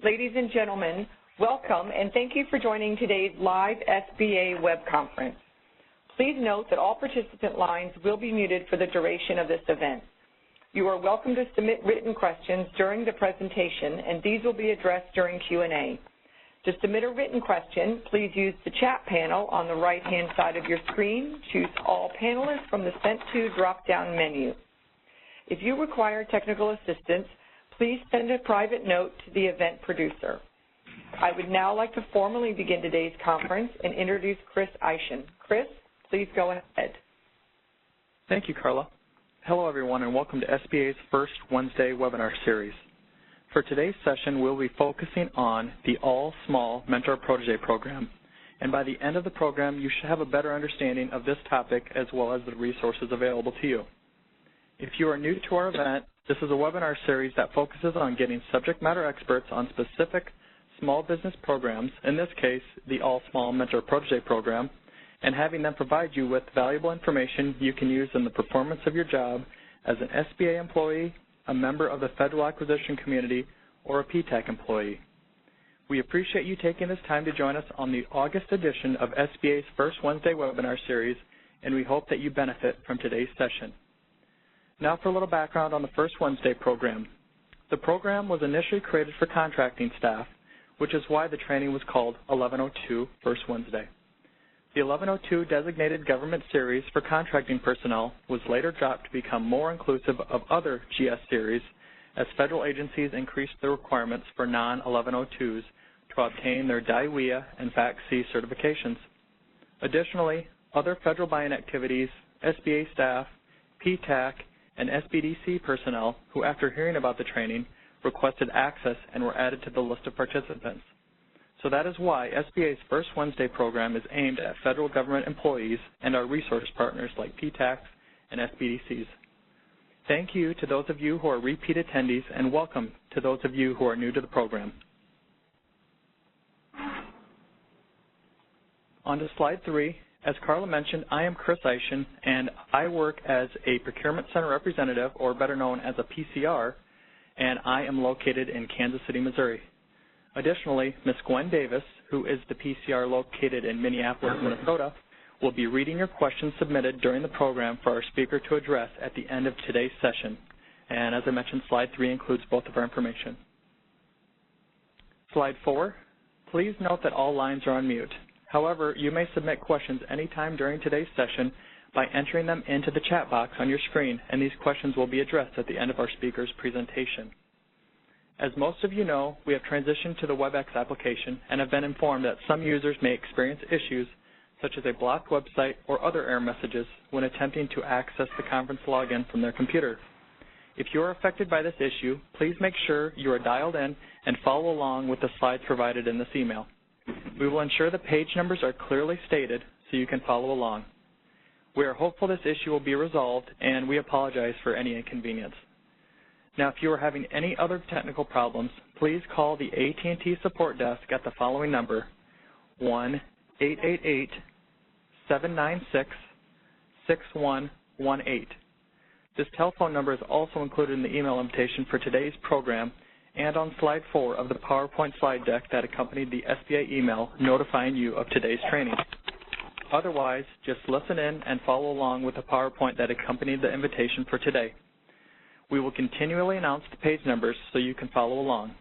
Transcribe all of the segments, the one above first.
Ladies and gentlemen, welcome and thank you for joining today's live SBA web conference. Please note that all participant lines will be muted for the duration of this event. You are welcome to submit written questions during the presentation, and these will be addressed during Q&A. To submit a written question, please use the chat panel on the right-hand side of your screen. Choose All Panelists from the Sent To drop-down menu. If you require technical assistance, please send a private note to the event producer. I would now like to formally begin today's conference and introduce Chris Eischen. Chris, please go ahead. Thank you, Carla. Hello, everyone, and welcome to SBA's first Wednesday webinar series. For today's session, we'll be focusing on the All Small Mentor Protege program, and by the end of the program, you should have a better understanding of this topic as well as the resources available to you. If you are new to our event, this is a webinar series that focuses on getting subject matter experts on specific small business programs, in this case, the All Small Mentor Protege program, and having them provide you with valuable information you can use in the performance of your job as an SBA employee, a member of the federal acquisition community, or a PTAC employee. We appreciate you taking this time to join us on the August edition of SBA's first Wednesday webinar series, and we hope that you benefit from today's session. Now for a little background on the First Wednesday program. The program was initially created for contracting staff, which is why the training was called 1102 First Wednesday. The 1102 designated government series for contracting personnel was later dropped to become more inclusive of other GS series as federal agencies increased the requirements for non-1102s to obtain their DIWEA and FACT-C certifications. Additionally, other federal buying activities, SBA staff, PTAC, and SBDC personnel who, after hearing about the training, requested access and were added to the list of participants. So that is why SBA's First Wednesday program is aimed at federal government employees and our resource partners like PTACs and SBDCs. Thank you to those of you who are repeat attendees, and welcome to those of you who are new to the program. On to slide 3. As Carla mentioned, I am Chris Eischen, and I work as a Procurement Center Representative, or better known as a PCR, and I am located in Kansas City, Missouri. Additionally, Ms. Gwen Davis, who is the PCR located in Minneapolis, Minnesota, will be reading your questions submitted during the program for our speaker to address at the end of today's session. And as I mentioned, slide 3 includes both of our information. Slide 4, please note that all lines are on mute. However, you may submit questions anytime during today's session by entering them into the chat box on your screen, and these questions will be addressed at the end of our speaker's presentation. As most of you know, we have transitioned to the WebEx application and have been informed that some users may experience issues such as a blocked website or other error messages when attempting to access the conference login from their computer. If you are affected by this issue, please make sure you are dialed in and follow along with the slides provided in this email. We will ensure the page numbers are clearly stated so you can follow along. We are hopeful this issue will be resolved, and we apologize for any inconvenience. Now, if you are having any other technical problems, please call the AT&T support desk at the following number, 1-888-796-6118. This telephone number is also included in the email invitation for today's program and on slide 4 of the PowerPoint slide deck that accompanied the SBA email notifying you of today's training. Otherwise, just listen in and follow along with the PowerPoint that accompanied the invitation for today. We will continually announce the page numbers so you can follow along.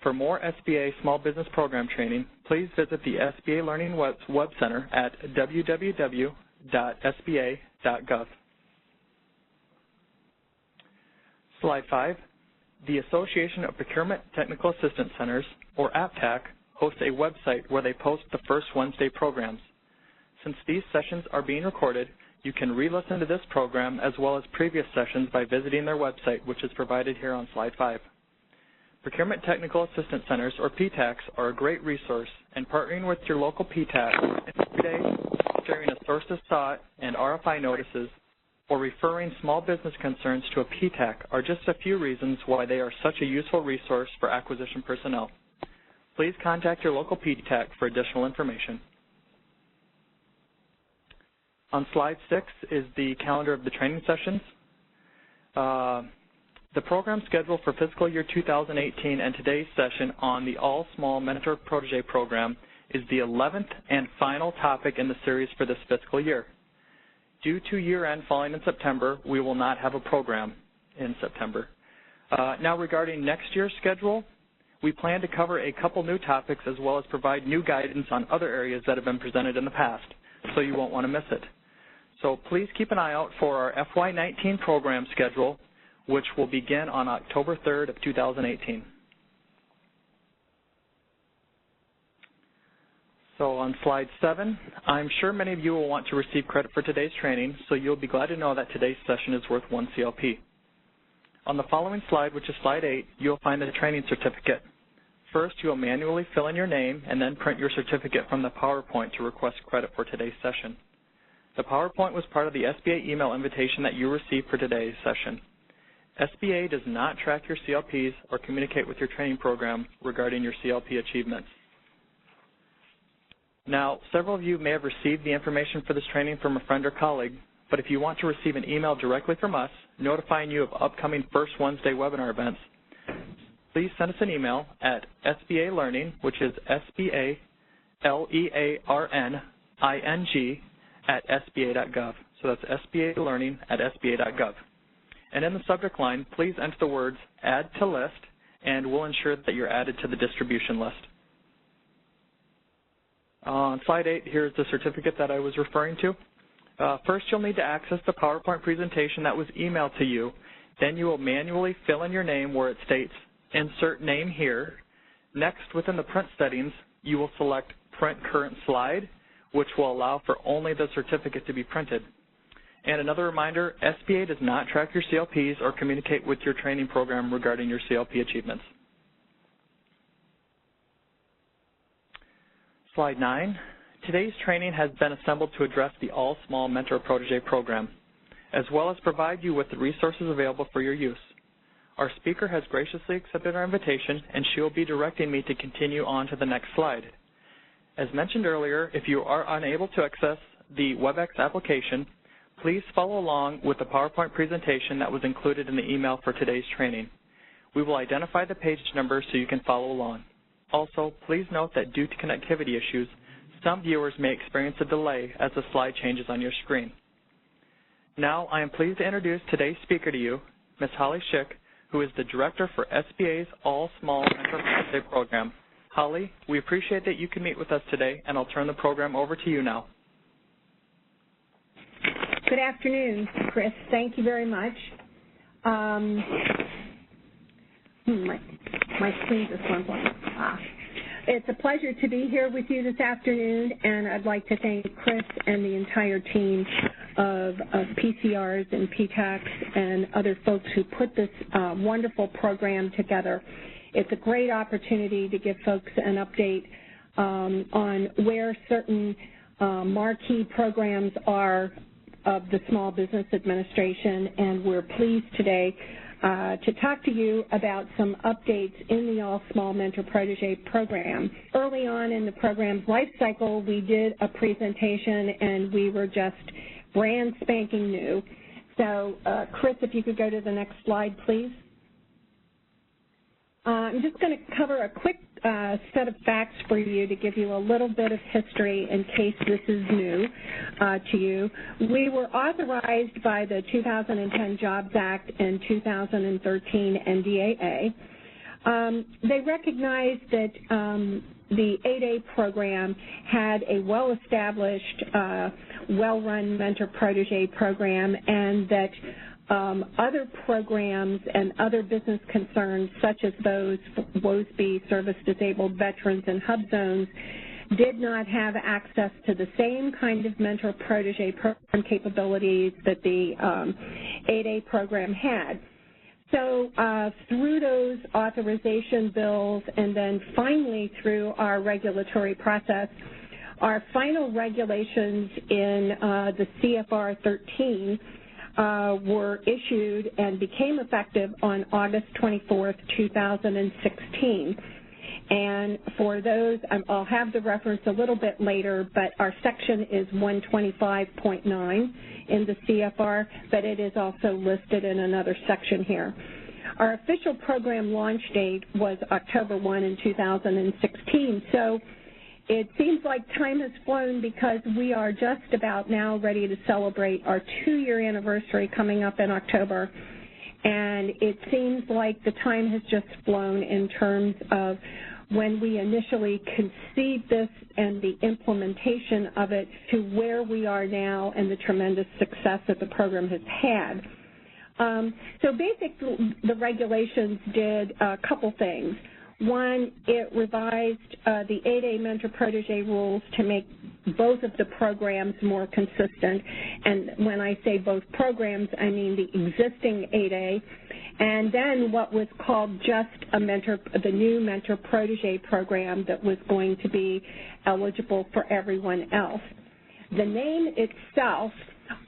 For more SBA Small Business Program training, please visit the SBA Learning Web Center at www.sba.gov. Slide 5. The Association of Procurement Technical Assistance Centers, or APTAC, hosts a website where they post the First Wednesday programs. Since these sessions are being recorded, you can re-listen to this program as well as previous sessions by visiting their website, which is provided here on slide 5. Procurement Technical Assistance Centers, or PTACs, are a great resource, and partnering with your local PTAC every day, sharing a sources sought and RFI notices, or referring small business concerns to a PTAC are just a few reasons why they are such a useful resource for acquisition personnel. Please contact your local PTAC for additional information. On slide 6 is the calendar of the training sessions. The program schedule for fiscal year 2018 and today's session on the All Small Mentor Protege program is the 11th and final topic in the series for this fiscal year. Due to year-end falling in September, we will not have a program in September. Now regarding next year's schedule, we plan to cover a couple new topics as well as provide new guidance on other areas that have been presented in the past, so you won't want to miss it. So please keep an eye out for our FY19 program schedule, which will begin on October 3rd of 2018. So on slide 7, I'm sure many of you will want to receive credit for today's training, so you'll be glad to know that today's session is worth 1 CLP. On the following slide, which is slide 8, you'll find the training certificate. First, you'll manually fill in your name and then print your certificate from the PowerPoint to request credit for today's session. The PowerPoint was part of the SBA email invitation that you received for today's session. SBA does not track your CLPs or communicate with your training program regarding your CLP achievements. Now, several of you may have received the information for this training from a friend or colleague, but if you want to receive an email directly from us notifying you of upcoming First Wednesday webinar events, please send us an email at SBA Learning, which is SBALEARNING @SBA.gov. So that's SBA Learning @SBA.gov. And in the subject line, please enter the words add to list, and we'll ensure that you're added to the distribution list. On slide 8, here's the certificate that I was referring to. First, you'll need to access the PowerPoint presentation that was emailed to you. Then you will manually fill in your name where it states insert name here. Next, within the print settings, you will select print current slide, which will allow for only the certificate to be printed. And another reminder, SBA does not track your CLPs or communicate with your training program regarding your CLP achievements. Slide 9. Today's training has been assembled to address the All Small Mentor Protege program, as well as provide you with the resources available for your use. Our speaker has graciously accepted our invitation, and she will be directing me to continue on to the next slide. As mentioned earlier, if you are unable to access the WebEx application, please follow along with the PowerPoint presentation that was included in the email for today's training. We will identify the page number so you can follow along. Also, please note that due to connectivity issues, some viewers may experience a delay as the slide changes on your screen. Now, I am pleased to introduce today's speaker to you, Ms. Holly Schick, who is the Director for SBA's All Small Mentor Protege program. Holly, we appreciate that you can meet with us today, and I'll turn the program over to you now. Good afternoon, Chris. Thank you very much. My screen just went blank. It's a pleasure to be here with you this afternoon, and I'd like to thank Chris and the entire team of PCRs and PTACs and other folks who put this wonderful program together. It's a great opportunity to give folks an update on where certain marquee programs are of the Small Business Administration, and we're pleased today to talk to you about some updates in the All Small Mentor Protege program. Early on in the program's life cycle, we did a presentation, and we were just brand spanking new. So, Chris, if you could go to the next slide, please. I'm just going to cover a quick set of facts for you to give you a little bit of history in case this is new to you. We were authorized by the 2010 Jobs Act and 2013 NDAA. They recognized that the 8A program had a well-established, well-run mentor-protege program, and that other programs and other business concerns, such as those WOSB, service-disabled veterans, and hub zones, did not have access to the same kind of mentor-protege program capabilities that the 8A program had. So through those authorization bills and then finally through our regulatory process, our final regulations in the CFR 13 were issued and became effective on August 24th, 2016. And for those, I'll have the reference a little bit later, but our section is 125.9 in the CFR, but it is also listed in another section here. Our official program launch date was October 1 in 2016, so it seems like time has flown because we are just about now ready to celebrate our 2-year anniversary coming up in October, and it seems like the time has just flown in terms of when we initially conceived this and the implementation of it to where we are now and the tremendous success that the program has had. So basically, the regulations did a couple things. One, it revised the 8A mentor-protege rules to make both of the programs more consistent. And when I say both programs, I mean the existing 8A, and then what was called just the new mentor-protege program that was going to be eligible for everyone else. The name itself,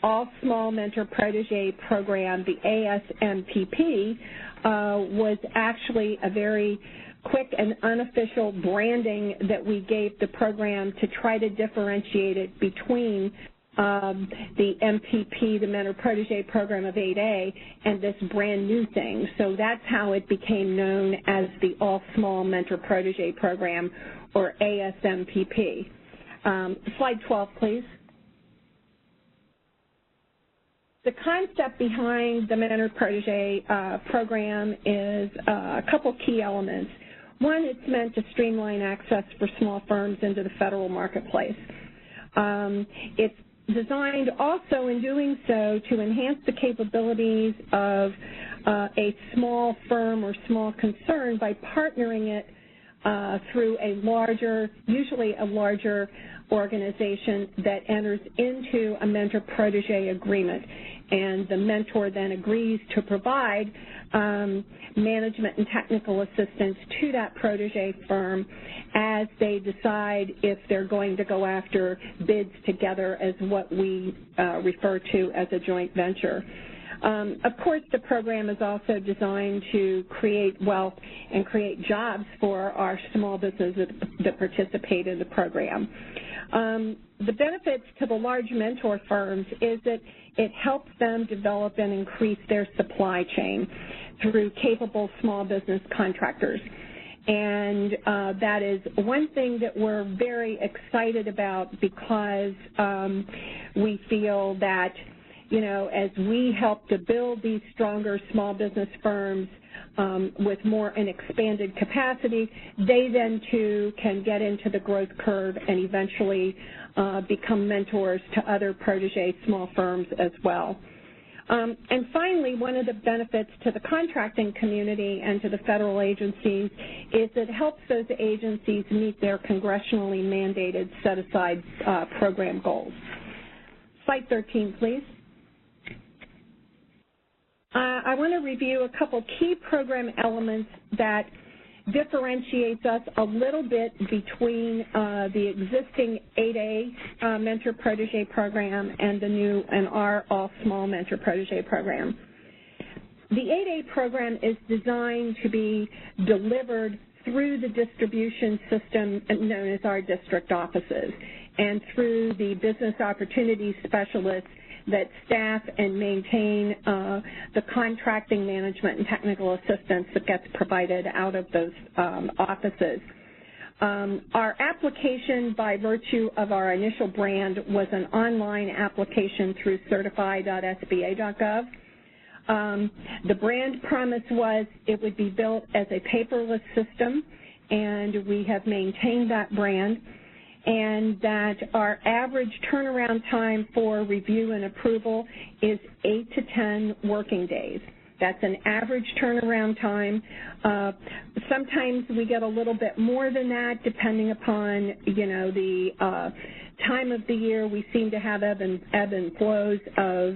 All Small Mentor-Protege Program, the ASMPP, was actually a very quick and unofficial branding that we gave the program to try to differentiate it between the MPP, the Mentor-Protege Program of 8A, and this brand new thing. So that's how it became known as the All Small Mentor-Protege Program, or ASMPP. Slide 12, please. The concept behind the Mentor-Protege program is a couple key elements. One, it's meant to streamline access for small firms into the federal marketplace. It's designed also in doing so to enhance the capabilities of a small firm or small concern by partnering it through a larger, usually a larger organization that enters into a mentor-protege agreement. And the mentor then agrees to provide management and technical assistance to that protege firm as they decide if they're going to go after bids together as what we refer to as a joint venture. Of course, the program is also designed to create wealth and create jobs for our small businesses that participate in the program. The benefits to the large mentor firms is that it helps them develop and increase their supply chain through capable small business contractors. And that is one thing that we're very excited about because we feel that, you know, as we help to build these stronger small business firms with more and expanded capacity, they then too can get into the growth curve and eventually become mentors to other protege small firms as well. And finally, one of the benefits to the contracting community and to the federal agencies is it helps those agencies meet their congressionally mandated set-aside program goals. Slide 13, please. I want to review a couple key program elements that differentiates us a little bit between the existing 8A mentor-protege program and the new and our all-small mentor-protege program. The 8A program is designed to be delivered through the distribution system known as our district offices and through the business opportunity specialists that staff and maintain the contracting management and technical assistance that gets provided out of those offices. Our application, by virtue of our initial brand, was an online application through certify.sba.gov. The brand promise was it would be built as a paperless system, and we have maintained that brand, and that our average turnaround time for review and approval is 8 to 10 working days. That's an average turnaround time. Sometimes we get a little bit more than that, depending upon, you know, the time of the year. We seem to have ebb and flows of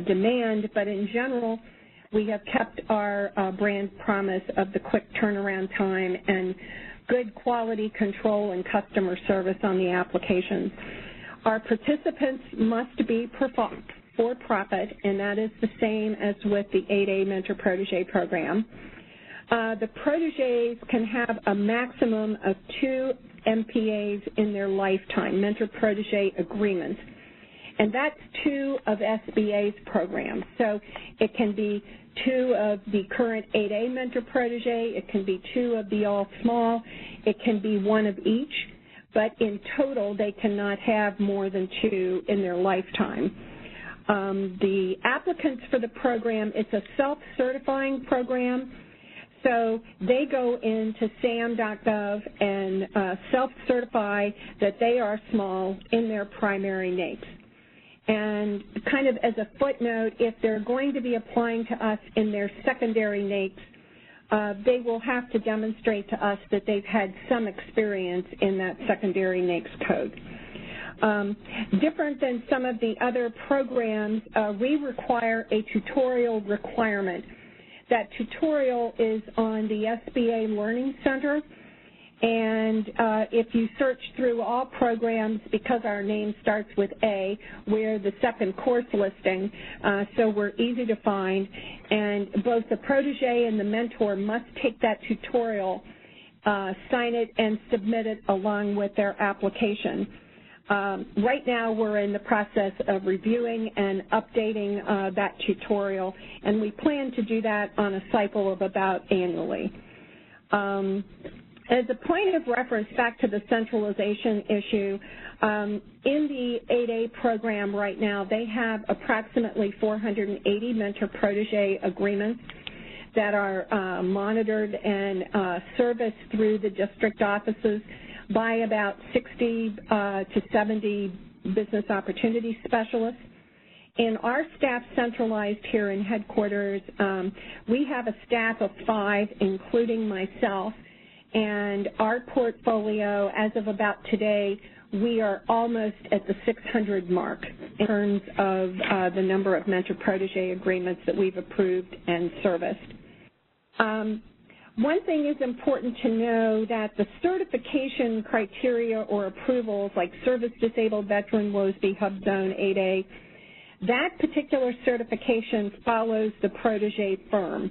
demand, but in general, we have kept our brand promise of the quick turnaround time and good quality control and customer service on the applications. Our participants must be for-profit, and that is the same as with the 8A mentor-protege program. The proteges can have a maximum of 2 MPAs in their lifetime, mentor-protege agreements. And that's 2 of SBA's programs. So it can be 2 of the current 8A mentor protege, it can be 2 of the all small, it can be 1 of each, but in total they cannot have more than 2 in their lifetime. The applicants for the program, it's a self-certifying program, so they go into SAM.gov and self-certify that they are small in their primary NAICS. And kind of as a footnote, if they're going to be applying to us in their secondary NAICS, they will have to demonstrate to us that they've had some experience in that secondary NAICS code. Different than some of the other programs, we require a tutorial requirement. That tutorial is on the SBA Learning Center, and if you search through all programs, because our name starts with A, we're the second course listing, so we're easy to find, and both the protege and the mentor must take that tutorial, sign it, and submit it along with their application. Right now we're in the process of reviewing and updating that tutorial, and we plan to do that on a cycle of about annually. As a point of reference back to the centralization issue, in the 8A program right now, they have approximately 480 mentor-protege agreements that are monitored and serviced through the district offices by about 60 to 70 business opportunity specialists. In our staff centralized here in headquarters, we have a staff of 5, including myself, and our portfolio, as of about today, we are almost at the 600 mark in terms of the number of mentor-protege agreements that we've approved and serviced. One thing is important to know that the certification criteria or approvals like Service Disabled Veteran, WOSB, Hub Zone, 8A, that particular certification follows the protege firm.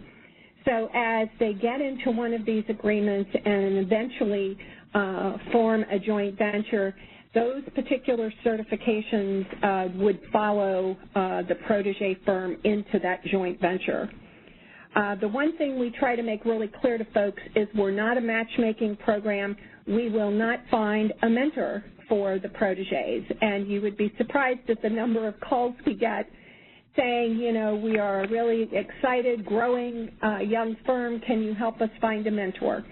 So as they get into one of these agreements and eventually form a joint venture, those particular certifications would follow the protege firm into that joint venture. The one thing we try to make really clear to folks is we're not a matchmaking program. We will not find a mentor for the proteges, and you would be surprised at the number of calls we get saying, you know, we are a really excited, growing young firm. Can you help us find a mentor?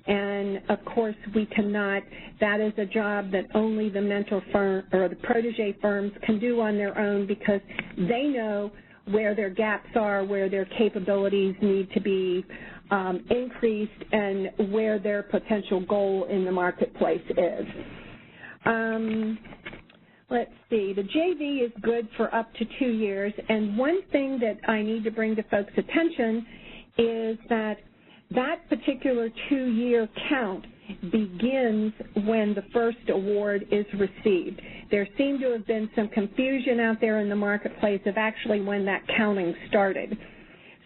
And, of course, we cannot. That is a job that only the mentor firm or the protege firms can do on their own because they know where their gaps are, where their capabilities need to be increased, and where their potential goal in the marketplace is. Let's see, the JV is good for up to 2 years, and one thing that I need to bring to folks' attention is that that particular 2-year count begins when the first award is received. There seemed to have been some confusion out there in the marketplace of actually when that counting started.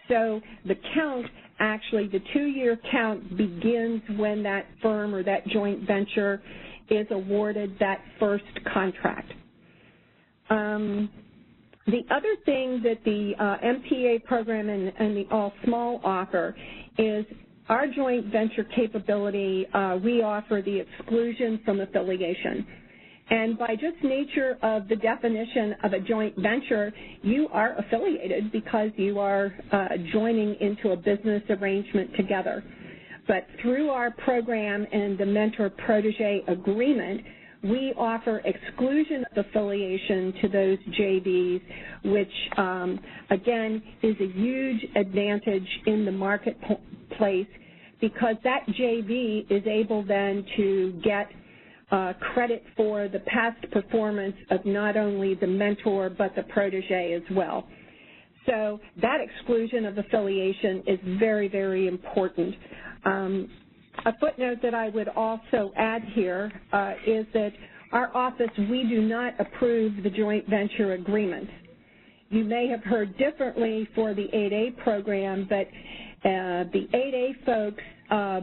So the count, actually the 2-year count begins when that firm or that joint venture is awarded that first contract. The other thing that the MPA program and the All Small offer is our joint venture capability. We offer the exclusion from affiliation. And by just nature of the definition of a joint venture, you are affiliated because you are joining into a business arrangement together. But through our program and the mentor-protege agreement, we offer exclusion of affiliation to those JVs, which, again, is a huge advantage in the marketplace because that JV is able then to get credit for the past performance of not only the mentor but the protege as well. So that exclusion of affiliation is very, very important. A footnote that I would also add here is that our office, we do not approve the joint venture agreements. You may have heard differently for the 8A program, but the 8A folks,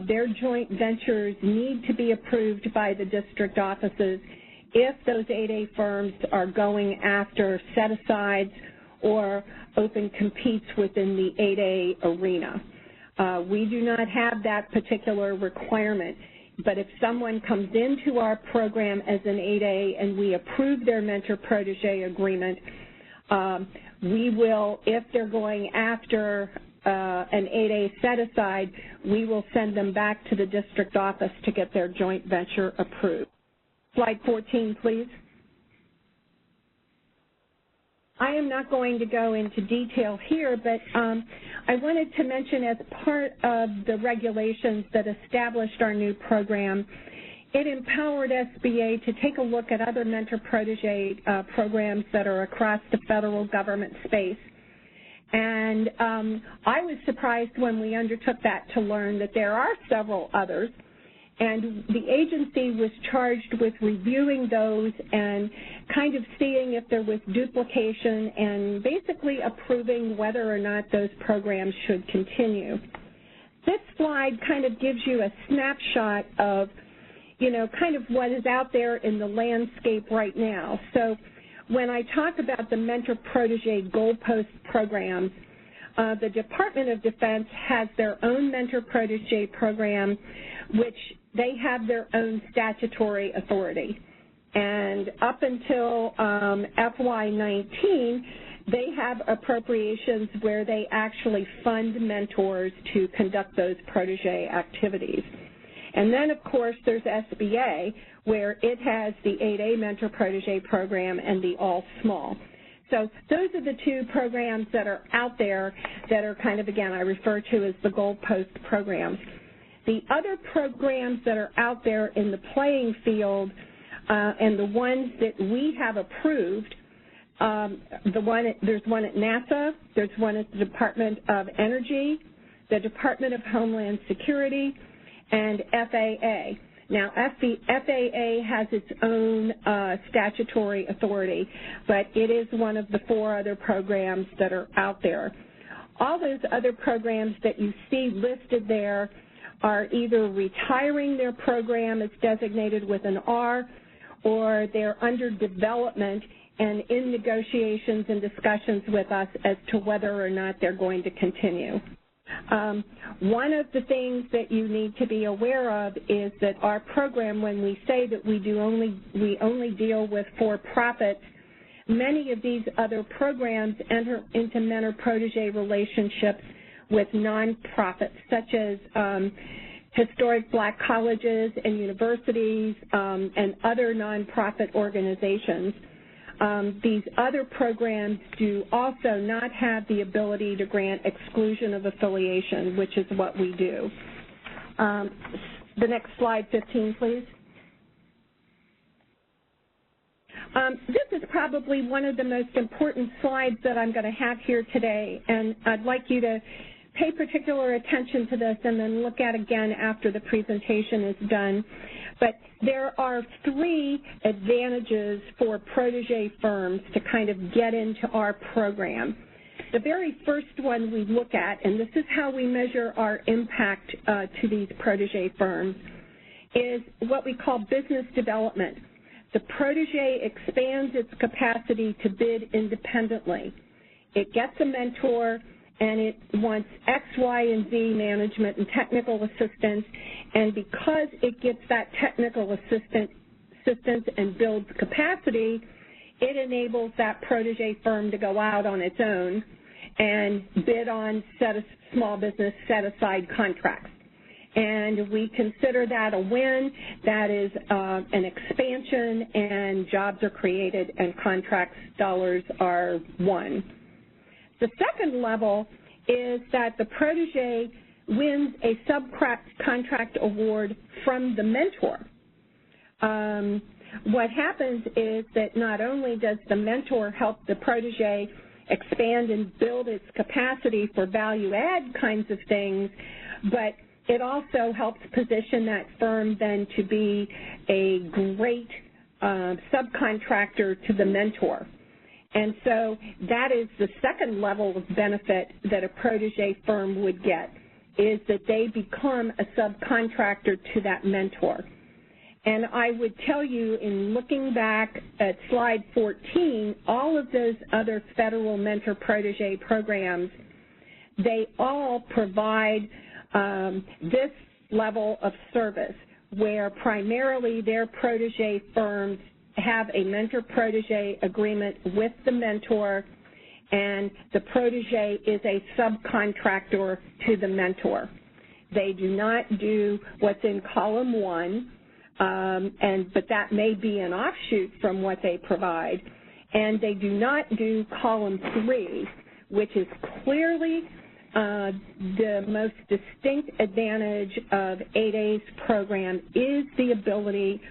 their joint ventures need to be approved by the district offices, if those 8A firms are going after set-asides or open competes within the 8A arena. We do not have that particular requirement, but if someone comes into our program as an 8A and we approve their mentor-protege agreement, we will, if they're going after an 8A set-aside, we will send them back to the district office to get their joint venture approved. Slide 14, please. I am not going to go into detail here, but I wanted to mention as part of the regulations that established our new program, it empowered SBA to take a look at other mentor-protege programs that are across the federal government space. And I was surprised when we undertook that to learn that there are several others. And the agency was charged with reviewing those and kind of seeing if there was duplication and basically approving whether or not those programs should continue. This slide kind of gives you a snapshot of, kind of what is out there in the landscape right now. So when I talk about the mentor-protege goalpost programs, the Department of Defense has their own mentor-protege program, which they have their own statutory authority. And up until FY19, they have appropriations where they actually fund mentors to conduct those protege activities. And then, of course, there's SBA, where it has the 8A mentor-protege program and the all-small. So those are the two programs that are out there that are kind of, again, I refer to as the goalpost programs. The other programs that are out there in the playing field and the ones that we have approved, there's one at NASA, there's one at the Department of Energy, the Department of Homeland Security, and FAA. Now, FAA has its own statutory authority, but it is one of the 4 other programs that are out there. All those other programs that you see listed there are either retiring their program as designated with an R, or they're under development and in negotiations and discussions with us as to whether or not they're going to continue. One of the things that you need to be aware of is that our program, when we say that we only deal with for-profits, many of these other programs enter into mentor-protege relationships with nonprofits, such as historic black colleges and universities and other nonprofit organizations. These other programs do also not have the ability to grant exclusion of affiliation, which is what we do. The next slide, 15, please. This is probably one of the most important slides that I'm going to have here today, and I'd like you to pay particular attention to this and then look at again after the presentation is done. But there are 3 advantages for protege firms to kind of get into our program. The very first one we look at, and this is how we measure our impact to these protege firms, is what we call business development. The protege expands its capacity to bid independently. It gets a mentor, and it wants X, Y, and Z management and technical assistance, and because it gets that technical assistance and builds capacity, it enables that protege firm to go out on its own and bid on small business set-aside contracts. And we consider that a win. That is an expansion, and jobs are created and contract dollars are won. The second level is that the protege wins a subcontract award from the mentor. What happens is that not only does the mentor help the protege expand and build its capacity for value-add kinds of things, but it also helps position that firm then to be a great subcontractor to the mentor. And so that is the second level of benefit that a protege firm would get, is that they become a subcontractor to that mentor. And I would tell you, in looking back at slide 14, all of those other federal mentor-protege programs, they all provide this level of service, where primarily their protege firms have a mentor-protege agreement with the mentor, and the protege is a subcontractor to the mentor. They do not do what's in column 1, but that may be an offshoot from what they provide, and they do not do column 3, which is clearly the most distinct advantage of 8A's program is the ability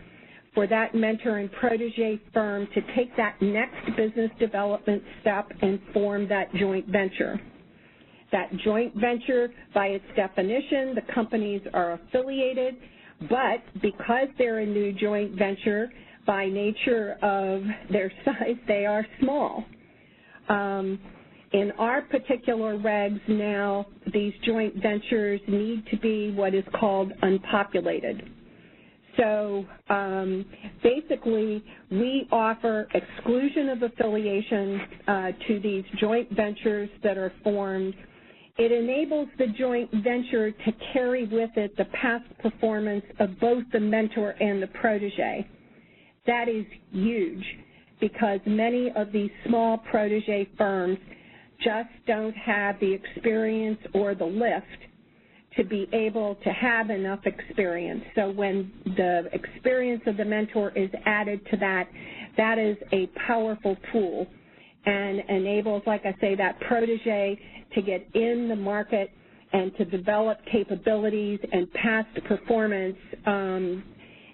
for that mentor and protege firm to take that next business development step and form that joint venture. That joint venture, by its definition, the companies are affiliated, but because they're a new joint venture, by nature of their size, they are small. In our particular regs now, these joint ventures need to be what is called unpopulated. So basically, we offer exclusion of affiliation to these joint ventures that are formed. It enables the joint venture to carry with it the past performance of both the mentor and the protege. That is huge, because many of these small protege firms just don't have the experience or the lift to be able to have enough experience. So when the experience of the mentor is added to that, that is a powerful tool and enables, like I say, that protege to get in the market and to develop capabilities and past performance and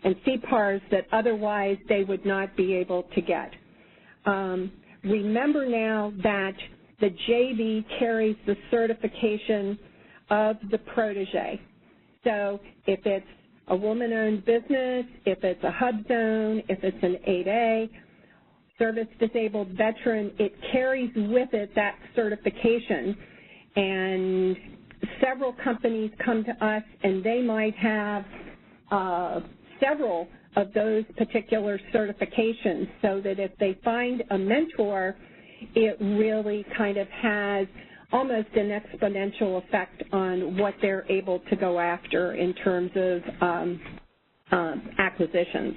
CPARs that otherwise they would not be able to get. Remember now that the JV carries the certification of the protege. So if it's a woman-owned business, if it's a hub zone, if it's an 8A, service-disabled veteran, it carries with it that certification. And several companies come to us, and they might have several of those particular certifications, so that if they find a mentor, it really kind of has almost an exponential effect on what they're able to go after in terms of acquisitions.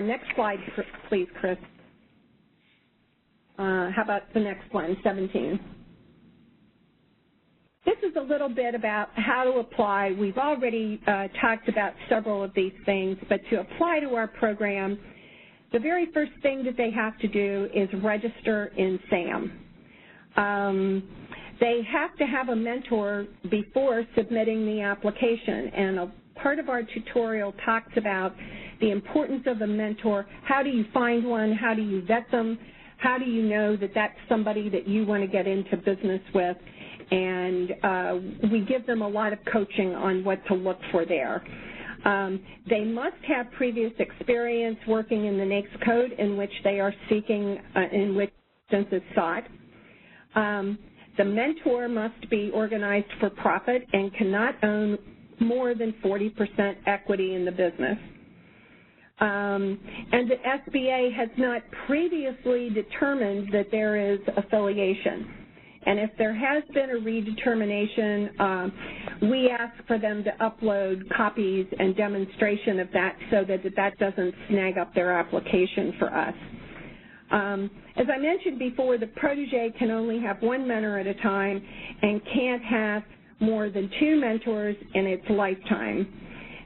Next slide, please, Chris. How about the next one, 17? This is a little bit about how to apply. We've already talked about several of these things, but to apply to our program, the very first thing that they have to do is register in SAM. They have to have a mentor before submitting the application, and a part of our tutorial talks about the importance of a mentor. How do you find one? How do you vet them? How do you know that that's somebody that you want to get into business with? And we give them a lot of coaching on what to look for there. They must have previous experience working in the NAICS code in which they are seeking, in which instance is sought. The mentor must be organized for profit and cannot own more than 40% equity in the business. And the SBA has not previously determined that there is affiliation. And if there has been a redetermination, we ask for them to upload copies and demonstration of that so that that doesn't snag up their application for us. As I mentioned before, the protege can only have one mentor at a time and can't have more than 2 mentors in its lifetime.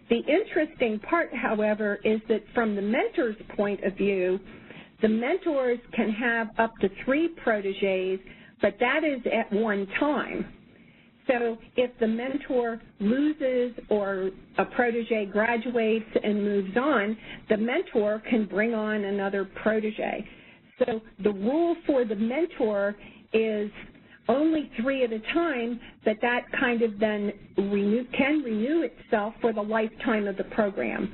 The interesting part, however, is that from the mentor's point of view, the mentors can have up to 3 proteges, but that is at one time. So if the mentor loses or a protege graduates and moves on, the mentor can bring on another protege. So the rule for the mentor is only 3 at a time, but that kind of then can renew itself for the lifetime of the program.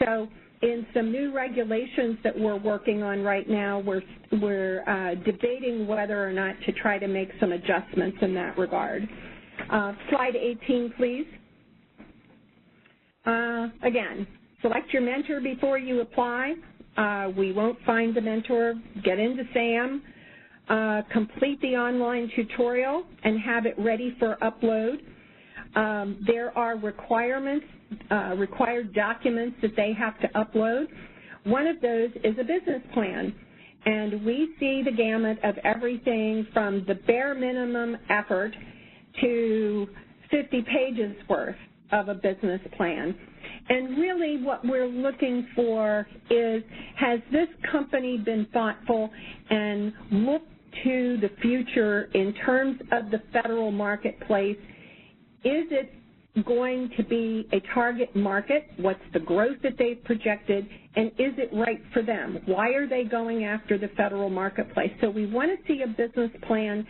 So in some new regulations that we're working on right now, we're debating whether or not to try to make some adjustments in that regard. Slide 18, please. Again, Select your mentor before you apply. We won't find the mentor. Get into SAM, complete the online tutorial, and have it ready for upload. There are requirements, required documents that they have to upload. One of those is a business plan, and we see the gamut of everything from the bare minimum effort to 50 pages worth of a business plan. And really what we're looking for is, has this company been thoughtful and looked to the future in terms of the federal marketplace? Is it going to be a target market? What's the growth that they've projected? And is it right for them? Why are they going after the federal marketplace? So we want to see a business plan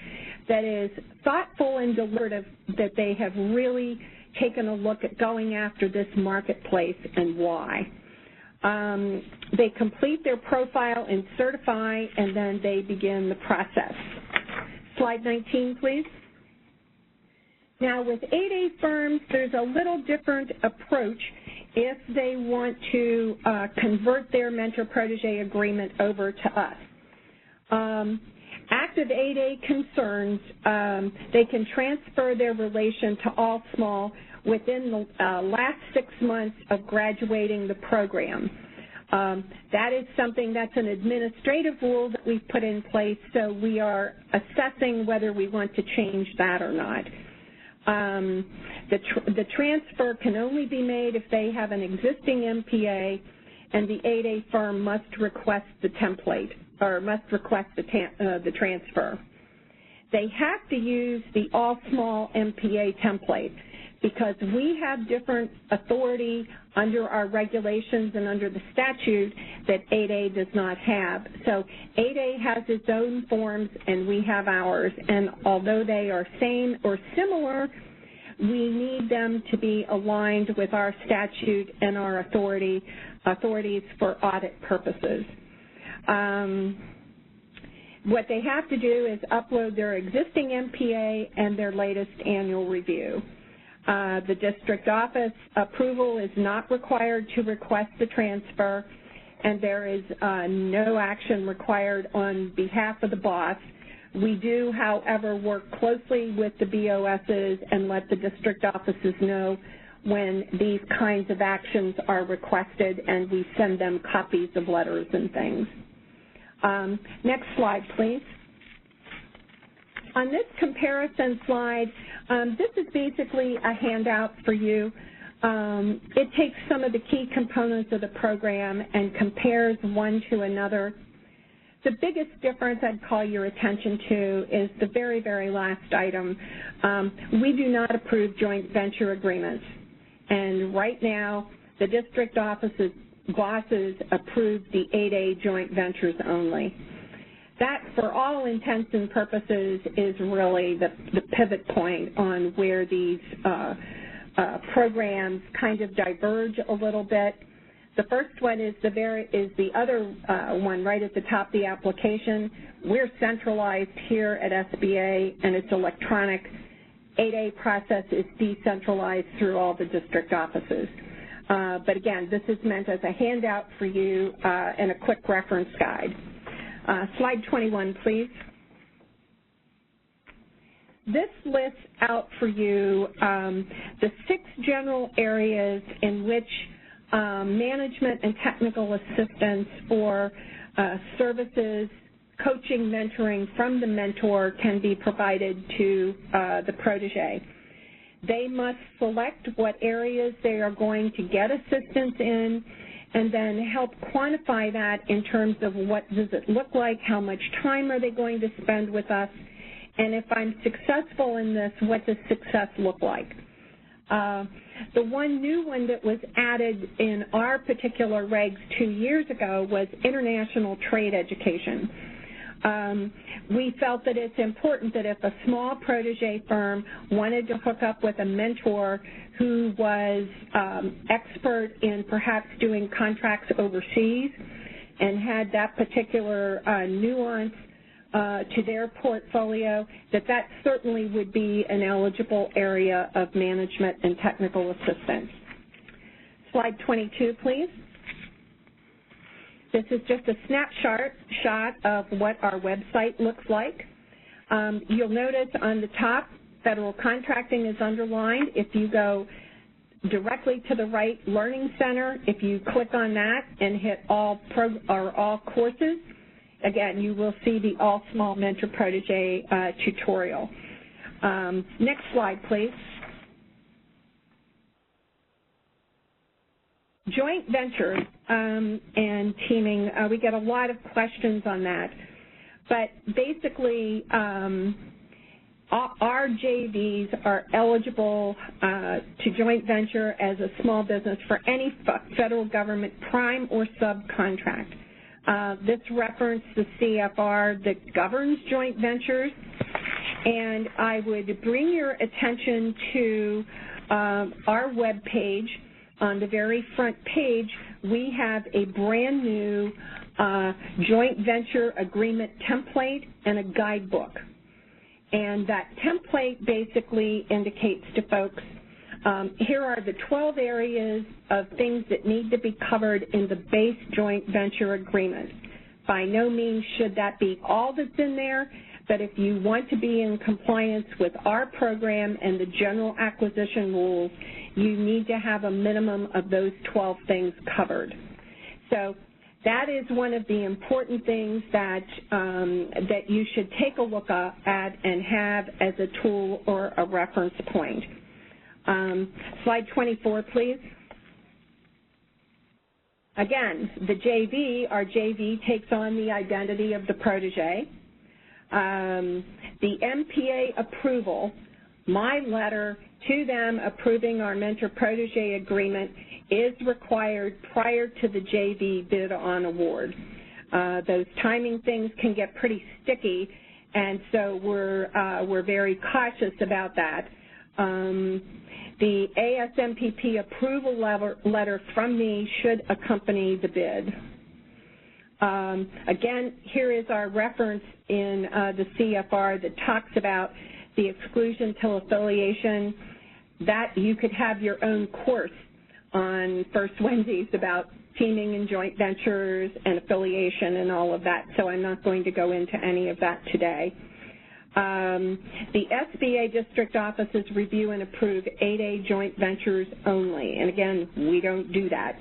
that is thoughtful and deliberative, that they have really taken a look at going after this marketplace and why. They complete their profile and certify, and then they begin the process. Slide 19, please. Now, with 8A firms, there's a little different approach if they want to convert their mentor-protege agreement over to us. Active 8A concerns, they can transfer their relation to all small within the last 6 months of graduating the program. That is something that's an administrative rule that we've put in place, so we are assessing whether we want to change that or not. The transfer can only be made if they have an existing MPA, and the 8A firm must request the template, or must request the transfer. They have to use the all-small MPA template because we have different authority under our regulations and under the statute that 8A does not have. So 8A has its own forms and we have ours, and although they are same or similar, we need them to be aligned with our statute and our authorities for audit purposes. What they have to do is upload their existing MPA and their latest annual review. The district office approval is not required to request the transfer, and there is no action required on behalf of the boss. We do, however, work closely with the BOSs and let the district offices know when these kinds of actions are requested, and we send them copies of letters and things. Next slide, please. On this comparison slide, this is basically a handout for you. It takes some of the key components of the program and compares one to another. The biggest difference I'd call your attention to is the very, very last item. We do not approve joint venture agreements. And right now, the district office's bosses approve the 8A joint ventures only. That, for all intents and purposes, is really the pivot point on where these programs kind of diverge a little bit. The first one is the other one right at the top of the application. We're centralized here at SBA, and it's electronic. 8A process is decentralized through all the district offices. But again, this is meant as a handout for you and a quick reference guide. Slide 21, please. This lists out for you the 6 general areas in which management and technical assistance or services, coaching, mentoring from the mentor can be provided to the protege. They must select what areas they are going to get assistance in, and then help quantify that in terms of what does it look like, how much time are they going to spend with us, and if I'm successful in this, what does success look like? The one new one that was added in our particular regs 2 years ago was international trade education. We felt that it's important that if a small protege firm wanted to hook up with a mentor who was expert in perhaps doing contracts overseas and had that particular nuance to their portfolio, that certainly would be an eligible area of management and technical assistance. Slide 22, please. This is just a snapshot of what our website looks like. You'll notice on the top, federal contracting is underlined. If you go directly to the right, Learning Center, if you click on that and hit all courses, again, you will see the All Small Mentor Protege tutorial. Next slide, please. Joint ventures and teaming, we get a lot of questions on that. But basically, our JVs are eligible to joint venture as a small business for any federal government prime or subcontract. This references the CFR that governs joint ventures, and I would bring your attention to our web page. On the very front page, we have a brand new joint venture agreement template and a guidebook. And that template basically indicates to folks, here are the 12 areas of things that need to be covered in the base joint venture agreement. By no means should that be all that's in there, but if you want to be in compliance with our program and the general acquisition rules, you need to have a minimum of those 12 things covered. So that is one of the important things that that you should take a look at and have as a tool or a reference point. Slide 24, please. Again, the JV, our JV takes on the identity of the protege. The MPA approval, my letter to them approving our mentor-protege agreement, is required prior to the JV bid on award. Those timing things can get pretty sticky, and so we're very cautious about that. The ASMPP approval letter from me should accompany the bid. Again, here is our reference in the CFR that talks about the exclusion till affiliation. That you could have your own course on First Wednesdays about teaming and joint ventures and affiliation and all of that, so I'm not going to go into any of that today. The SBA district offices review and approve 8A joint ventures only, and again, we don't do that.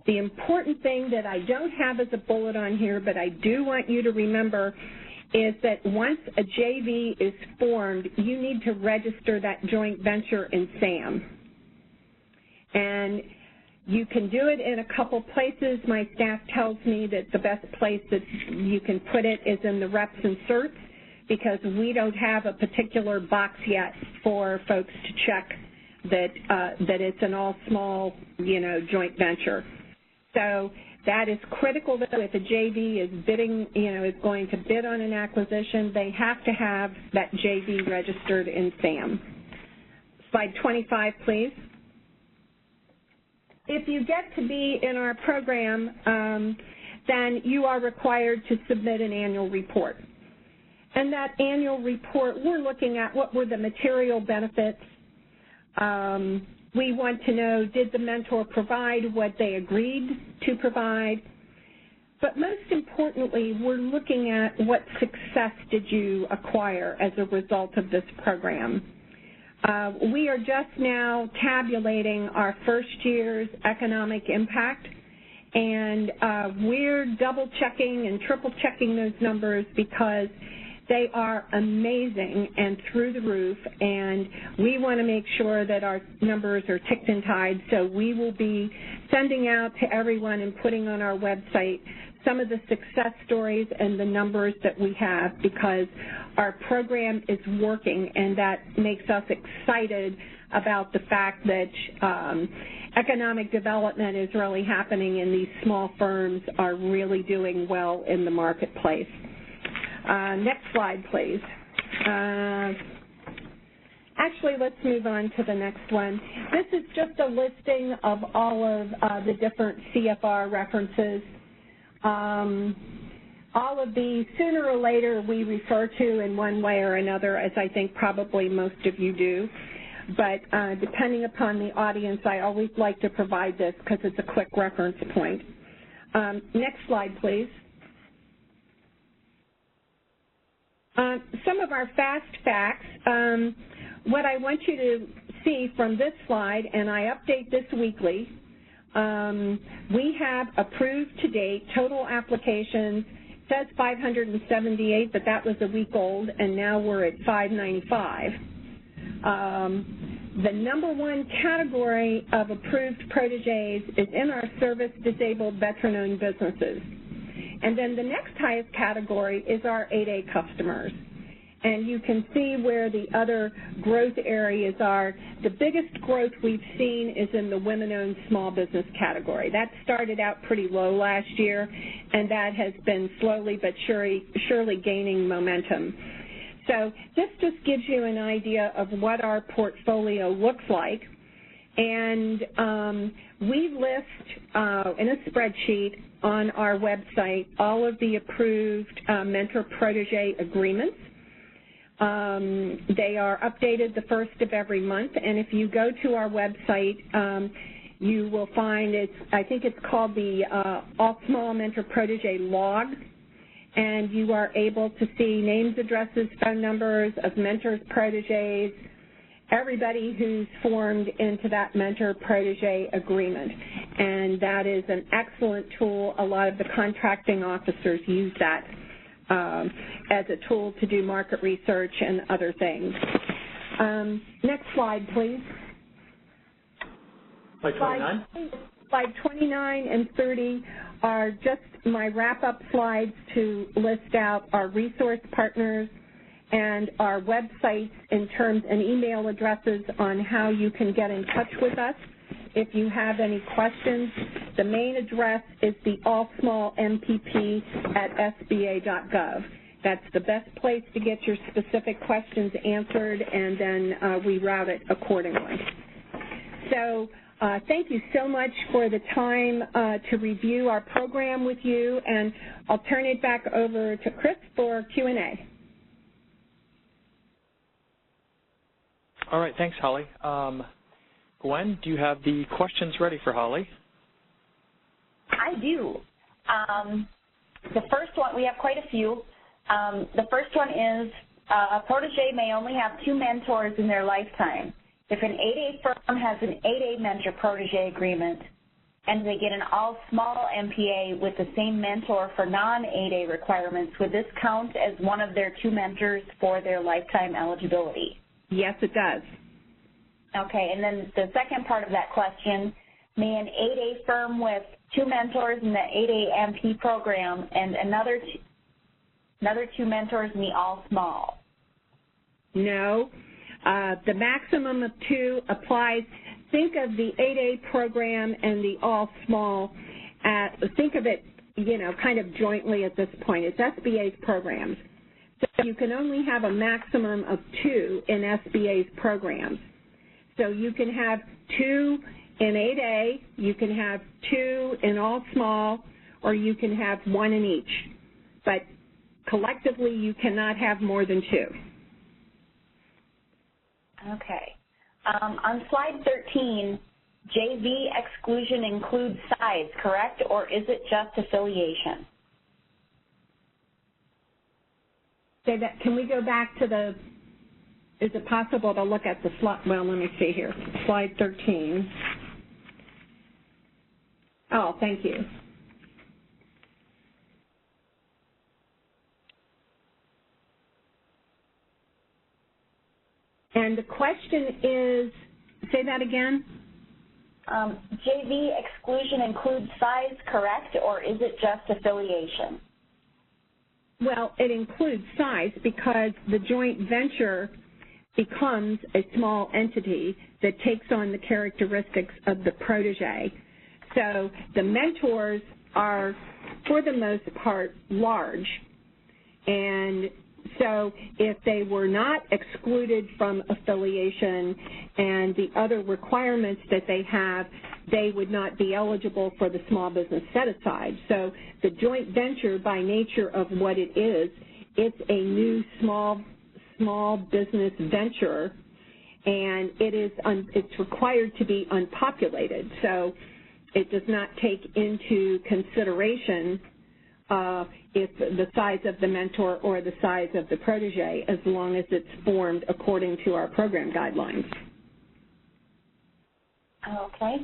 The important thing that I don't have as a bullet on here, but I do want you to remember, is that once a JV is formed, you need to register that joint venture in SAM. And you can do it in a couple places. My staff tells me that the best place that you can put it is in the reps and certs, because we don't have a particular box yet for folks to check that that it's an all small, joint venture. So that is critical that if a JV is bidding, is going to bid on an acquisition, they have to have that JV registered in SAM. Slide 25, please. If you get to be in our program, then you are required to submit an annual report. And that annual report, we're looking at what were the material benefits. We want to know, did the mentor provide what they agreed to provide? But most importantly, we're looking at what success did you acquire as a result of this program. We are just now tabulating our first year's economic impact, and we're double-checking and triple-checking those numbers because they are amazing and through the roof, and we want to make sure that our numbers are ticked and tied, so we will be sending out to everyone and putting on our website some of the success stories and the numbers that we have, because our program is working, and that makes us excited about the fact that economic development is really happening and these small firms are really doing well in the marketplace. Next slide, please. Actually, let's move on to the next one. This is just a listing of all of the different CFR references. All of these, sooner or later, we refer to in one way or another, as I think probably most of you do. but depending upon the audience, I always like to provide this because it's a quick reference point. Next slide, please. Some of our fast facts. What I want you to see from this slide, and I update this weekly, we have approved to date total applications. It says 578, but that was a week old, and now we're at 595. The number one category of approved proteges is in our service-disabled veteran-owned businesses. And then the next highest category is our 8A customers. And you can see where the other growth areas are. The biggest growth we've seen is in the women-owned small business category. That started out pretty low last year, and that has been slowly but surely gaining momentum. So this just gives you an idea of what our portfolio looks like. And we list in a spreadsheet on our website all of the approved mentor-protege agreements. They are updated the first of every month, and if you go to our website, you will find I think it's called the All Small Mentor Protege Log, and you are able to see names, addresses, phone numbers of mentors, proteges, everybody who's formed into that mentor-protege agreement. And that is an excellent tool. A lot of the contracting officers use that as a tool to do market research and other things. Next slide, please. Slide 29. Slide 29 and 30 are just my wrap-up slides to list out our resource partners and our websites in terms and email addresses on how you can get in touch with us if you have any questions. The main address is the allsmallmpp@sba.gov. That's the best place to get your specific questions answered, and then we route it accordingly. So thank you so much for the time to review our program with you, and I'll turn it back over to Chris for Q&A. All right, thanks, Holly. Gwen, do you have the questions ready for Holly? I do. The first one, we have quite a few. The first one is, a protege may only have 2 mentors in their lifetime. If an 8A firm has an 8A mentor-protege agreement and they get an all-small MPA with the same mentor for non-8A requirements, would this count as one of their 2 mentors for their lifetime eligibility? Yes, it does. Okay, and then the second part of that question, may an 8A firm with 2 mentors in the 8A MP program and another 2 mentors in the all-small? No. The maximum of 2 applies. Think of the 8A program and the all-small. Think of it, kind of jointly at this point. It's SBA's programs. So you can only have a maximum of 2 in SBA's programs. So you can have 2 in 8A, you can have 2 in all small, or you can have 1 in each. But collectively, you cannot have more than 2. Okay. On slide 13, JV exclusion includes size, correct? Or is it just affiliation? Say that. Can we go back to the, is it possible to look at the slide? Well, let me see here. Slide 13. Oh, thank you. And the question is, say that again? JV exclusion includes size, correct? Or is it just affiliation? Well, it includes size because the joint venture becomes a small entity that takes on the characteristics of the protege. So the mentors are, for the most part, large. And so if they were not excluded from affiliation and the other requirements that they have, they would not be eligible for the small business set-aside. So the joint venture, by nature of what it is, it's a new small business venture, and it's required to be unpopulated. So it does not take into consideration if the size of the mentor or the size of the protege, as long as it's formed according to our program guidelines. Okay.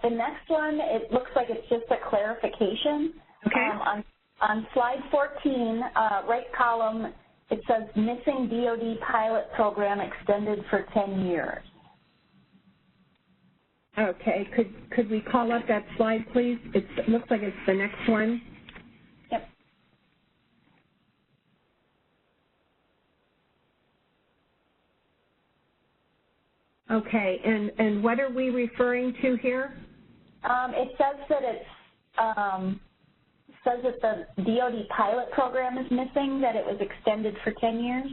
The next one, it looks like it's just a clarification. Okay. On slide 14, right column, it says missing DoD pilot program extended for 10 years. Okay. Could we call up that slide, please? It looks like it's the next one. Yep. Okay. And what are we referring to here? It says that the DoD pilot program is missing, that it was extended for 10 years.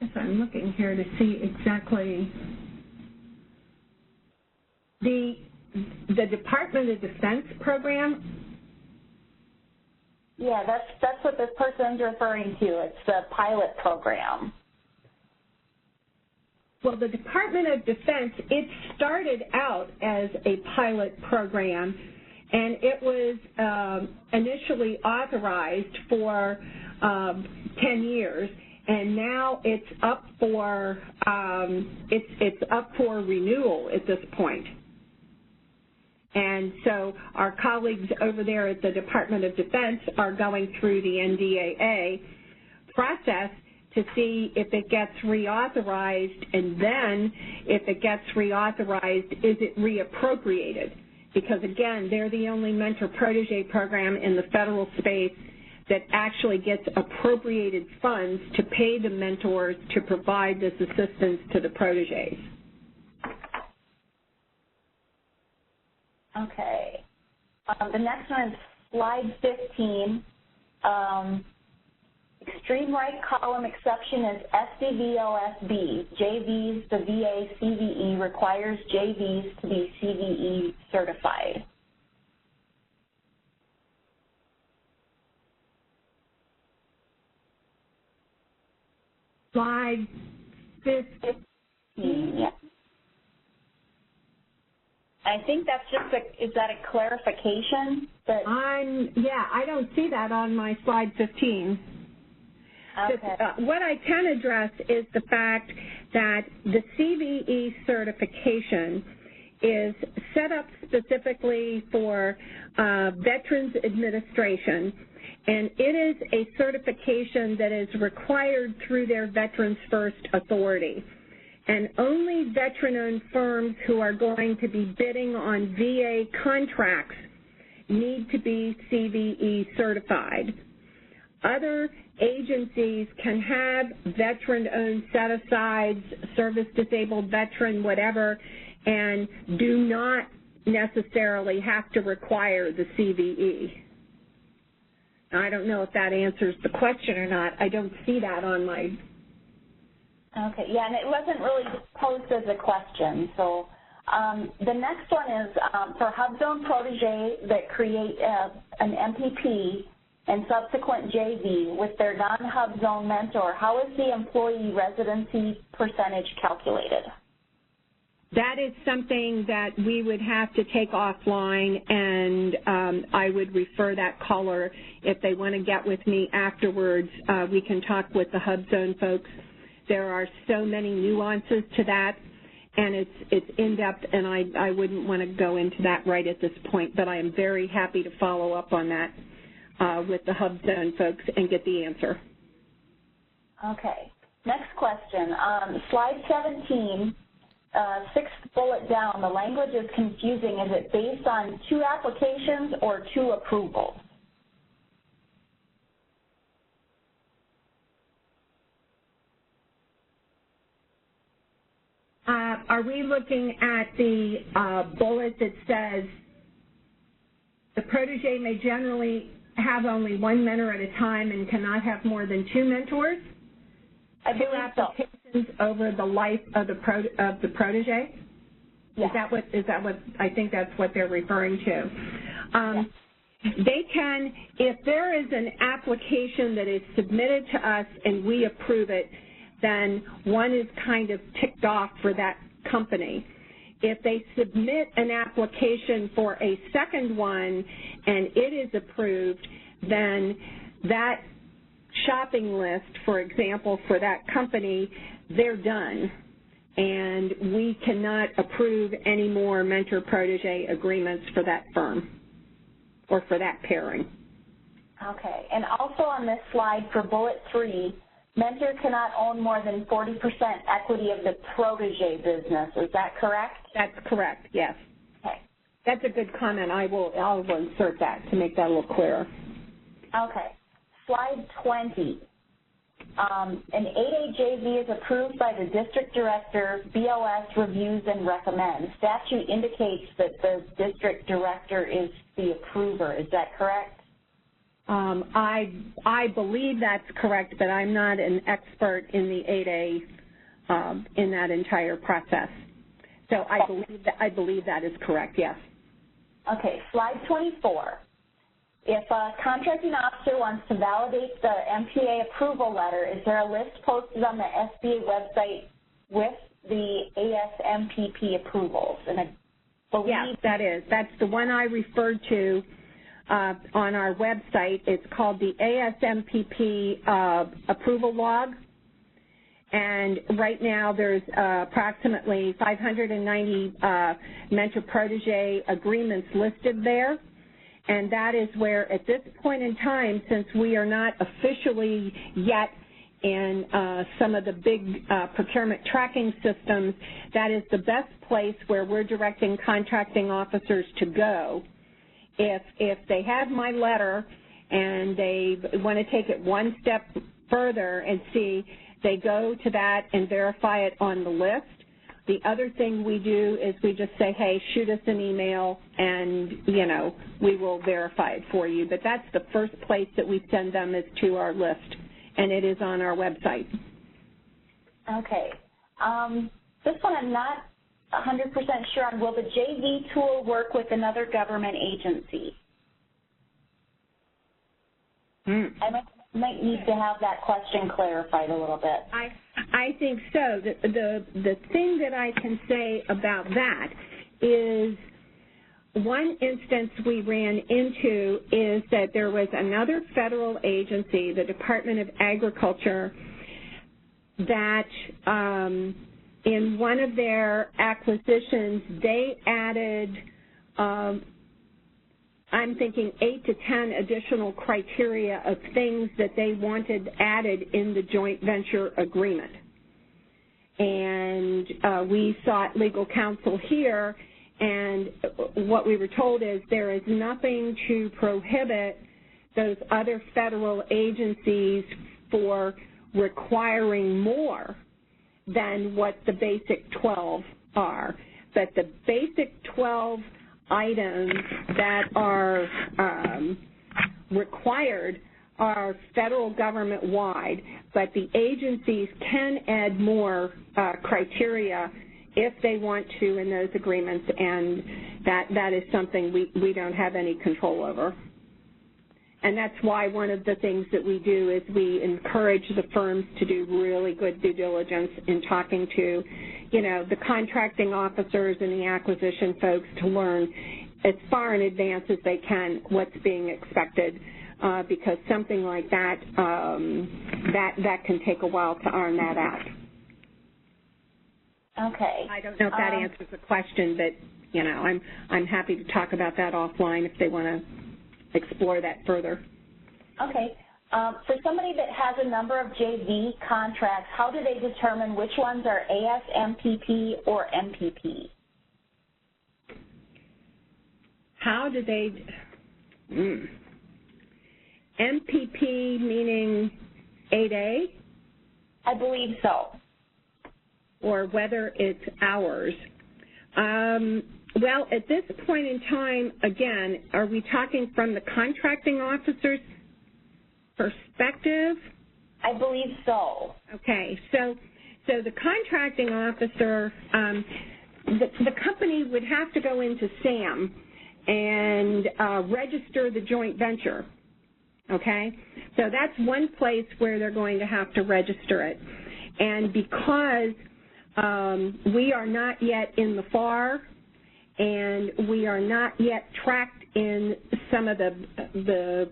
Yes, I'm looking here to see exactly the Department of Defense program. Yeah, that's what this person's referring to. It's the pilot program. Well, the Department of Defense, it started out as a pilot program, and it was initially authorized for 10 years, and now it's up for renewal at this point. And so our colleagues over there at the Department of Defense are going through the NDAA process to see if it gets reauthorized, and then if it gets reauthorized, is it reappropriated? Because, again, they're the only mentor-protege program in the federal space that actually gets appropriated funds to pay the mentors to provide this assistance to the proteges. Okay. The next one is slide 15. Extreme right column exception is SDVOSB. JVs, the VA CVE requires JVs to be CVE certified. Slide 15. Yeah. I think that's just is that a clarification? That Yeah, I don't see that on my slide 15. Okay. What I can address is the fact that the CVE certification is set up specifically for Veterans Administration, and it is a certification that is required through their Veterans First Authority. And only veteran-owned firms who are going to be bidding on VA contracts need to be CVE certified. Other agencies can have veteran-owned set-asides, service-disabled veteran, whatever, and do not necessarily have to require the CVE. Now, I don't know if that answers the question or not. I don't see that on my... Okay, yeah, and it wasn't really posed as a question. So the next one is for HubZone protege that create an MPP and subsequent JV with their non-HubZone mentor, how is the employee residency percentage calculated? That is something that we would have to take offline, and I would refer that caller, if they want to get with me afterwards, we can talk with the HubZone folks. There are so many nuances to that, and it's in-depth, and I wouldn't want to go into that right at this point, but I am very happy to follow up on that with the HubZone folks and get the answer. Okay. Next question. Slide 17, sixth bullet down, the language is confusing. Is it based on 2 applications or 2 approvals? Are we looking at the bullet that says the protege may generally have only 1 mentor at a time and cannot have more than 2 mentors? I believe 2 applications so. over the life of the protege? Yeah. Is that what I think that's what they're referring to? Yeah. They can, if there is an application that is submitted to us and we approve it, then one is kind of ticked off for that company. If they submit an application for a second one and it is approved, then that shopping list, for example, for that company, they're done. And we cannot approve any more mentor-protege agreements for that firm or for that pairing. Okay. And also on this slide for bullet 3, mentor cannot own more than 40% equity of the protege business. Is that correct? That's correct, yes. Okay. That's a good comment. I'll insert that to make that a little clearer. Okay. Slide 20. An 8A JV is approved by the district director. BOS reviews and recommends. Statute indicates that the district director is the approver. Is that correct? I believe that's correct, but I'm not an expert in the 8A in that entire process. So I believe that is correct, yes. Okay, slide 24. If a contracting officer wants to validate the MPA approval letter, is there a list posted on the SBA website with the ASMPP approvals? And I believe yes, that is. That's the one I referred to on our website. It's called the ASMPP approval log. And right now there's approximately 590 mentor-protege agreements listed there. And that is where, at this point in time, since we are not officially yet in some of the big procurement tracking systems, that is the best place where we're directing contracting officers to go. If they have my letter and they want to take it one step further and see, they go to that and verify it on the list. The other thing we do is we just say, hey, shoot us an email and, you know, we will verify it for you. But that's the first place that we send them is to our list, and it is on our website. Okay. This one I'm not 100% sure on. Will the JV tool work with another government agency? I might need to have that question clarified a little bit. I think so. The thing that I can say about that is one instance we ran into is that there was another federal agency, the Department of Agriculture, that in one of their acquisitions, they added I'm thinking 8 to 10 additional criteria of things that they wanted added in the joint venture agreement. And we sought legal counsel here, and what we were told is there is nothing to prohibit those other federal agencies for requiring more than what the basic 12 are. But the basic 12 items that are required are federal government-wide, but the agencies can add more criteria if they want to in those agreements, and that is something we don't have any control over. And that's why one of the things that we do is we encourage the firms to do really good due diligence in talking to, you know, the contracting officers and the acquisition folks to learn as far in advance as they can what's being expected, because something like that, that can take a while to iron that out. Okay. I don't know if that answers the question, but you know, I'm happy to talk about that offline if they want to explore that further. Okay. For somebody that has a number of JV contracts, how do they determine which ones are ASMPP or MPP? How do they, MPP meaning 8A? I believe so. Or whether it's ours. Well, at this point in time, again, are we talking from the contracting officer's perspective? I believe so. Okay, so the contracting officer, the company would have to go into SAM and register the joint venture, okay? So that's one place where they're going to have to register it. And because we are not yet in the FAR and we are not yet tracked in some of the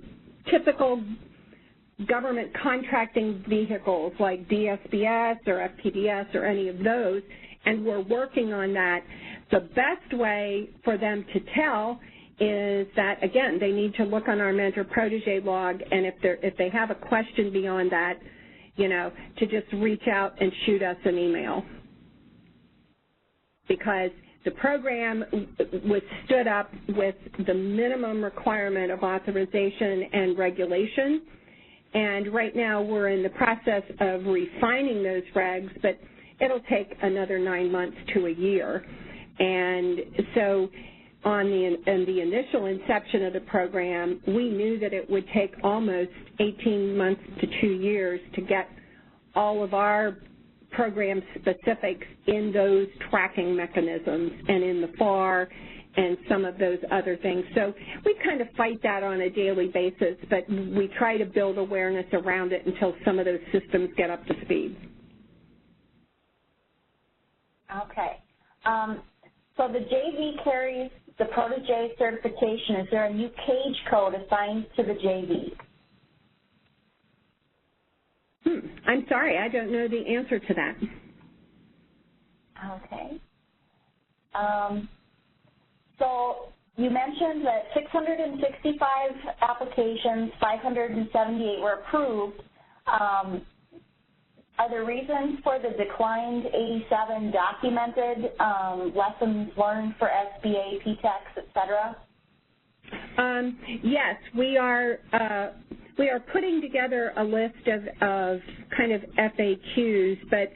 typical government contracting vehicles like DSBS or FPDS or any of those, and we're working on that, the best way for them to tell is that, again, they need to look on our mentor-protege log, and if they have a question beyond that, you know, to just reach out and shoot us an email. Because the program was stood up with the minimum requirement of authorization and regulation, and right now we're in the process of refining those regs, but it'll take another 9 months to a year. And so on the initial inception of the program, we knew that it would take almost 18 months to 2 years to get all of our program specifics in those tracking mechanisms and in the FAR and some of those other things. So we kind of fight that on a daily basis, but we try to build awareness around it until some of those systems get up to speed. Okay. So the JV carries the Protege certification. Is there a new cage code assigned to the JV? I'm sorry, I don't know the answer to that. Okay. So you mentioned that 665 applications, 578 were approved. Are there reasons for the declined 87 documented, lessons learned for SBA, PTEX, et cetera? Yes, we are putting together a list of kind of FAQs, but